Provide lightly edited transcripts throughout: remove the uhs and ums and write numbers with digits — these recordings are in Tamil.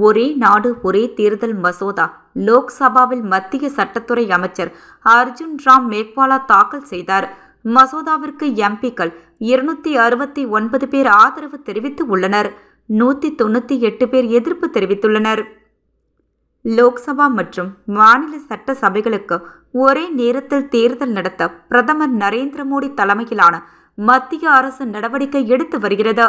ஒரே நாடு ஒரே தேர்தல் மசோதா லோக்சபாவில் மத்திய சட்டத்துறை அமைச்சர் அர்ஜுன் ராம் மேக்வாலா தாக்கல் செய்தார். மசோதாவிற்கு எம்பிக்கள் 269 பேர் ஆதரவு தெரிவித்து உள்ளனர். 198 பேர் எதிர்ப்பு தெரிவித்துள்ளனர். லோக்சபா மற்றும் மாநில சட்ட சபைகளுக்கு ஒரே நேரத்தில் தேர்தல் நடத்த பிரதமர் நரேந்திர மோடி தலைமையிலான மத்திய அரசு நடவடிக்கை எடுத்து வருகிறது.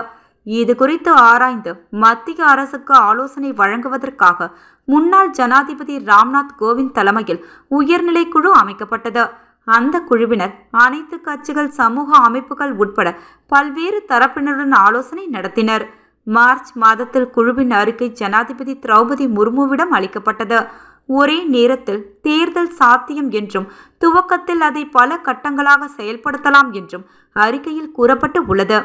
இது குறித்து ஆராய்ந்து மத்திய அரசுக்கு ஆலோசனை வழங்குவதற்காக முன்னாள் ஜனாதிபதி ராம்நாத் கோவிந்த் தலைமையில் உயர்நிலை குழு அமைக்கப்பட்டது. அந்த குழுவினர் அனைத்து கட்சிகள், சமூக அமைப்புகள் உட்பட பல்வேறு தரப்பினருடன் ஆலோசனை நடத்தினர். மார்ச் மாதத்தில் குழுவின் அறிக்கை ஜனாதிபதி திரௌபதி முர்முவிடம் அளிக்கப்பட்டது. ஒரே நேரத்தில் தேர்தல் சாத்தியம் என்றும் துவக்கத்தில் அதை பல கட்டங்களாக செயல்படுத்தலாம் என்றும் அறிக்கையில் கூறப்பட்டு உள்ளது.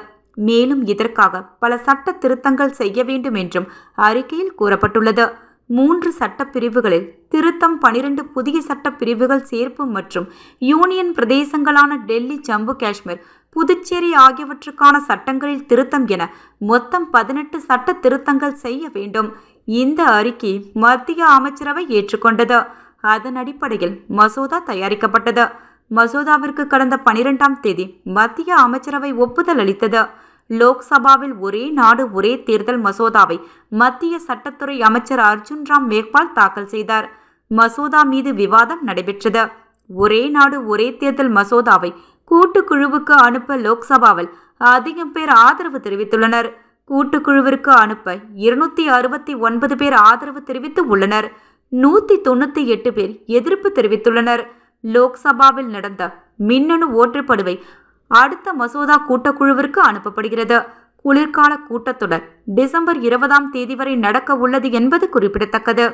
மேலும் இதற்காக பல சட்ட திருத்தங்கள் செய்ய வேண்டும் என்றும் அறிக்கையில் கூறப்பட்டுள்ளது. 3 சட்ட பிரிவுகளில் திருத்தம், 12 புதிய சட்ட பிரிவுகள் சேர்ப்பு மற்றும் யூனியன் பிரதேசங்களான டெல்லி, ஜம்மு காஷ்மீர், புதுச்சேரி ஆகியவற்றுக்கான சட்டங்களில் திருத்தம் என மொத்தம் 18 சட்ட திருத்தங்கள் செய்ய வேண்டும். இந்த அறிக்கையை மத்திய அமைச்சரவை ஏற்றுக்கொண்டது. அதன் அடிப்படையில் மசோதா தயாரிக்கப்பட்டது. மசோதாவிற்கு கடந்த 12ஆம் தேதி மத்திய அமைச்சரவை ஒப்புதல் அளித்தது. லோக்சபாவில் ஒரே நாடு ஒரே தேர்தல் மசோதாவை மத்திய சட்டத்துறை அமைச்சர் அர்ஜுன் ராம் மேக்வால் தாக்கல் செய்தார். மசோதா மீது விவாதம் நடைபெற்றது. ஒரே நாடு ஒரே தேர்தல் மசோதாவை கூட்டுக்குழுவுக்கு அனுப்ப லோக்சபாவில் அதிகம் பேர் ஆதரவு தெரிவித்துள்ளனர். கூட்டுக்குழுவிற்கு அனுப்ப 269 பேர் ஆதரவு தெரிவித்து உள்ளனர். 198 பேர் எதிர்ப்பு தெரிவித்துள்ளனர். லோக்சபாவில் நடந்த மின்னணு ஓட்டுப்படுவை அடுத்த மசோதா கூட்டக்குழுவிற்கு அனுப்பப்படுகிறது. குளிர்கால கூட்டத்தொடர் டிசம்பர் 20ஆம் தேதி வரை நடக்க உள்ளது என்பது குறிப்பிடத்தக்கது.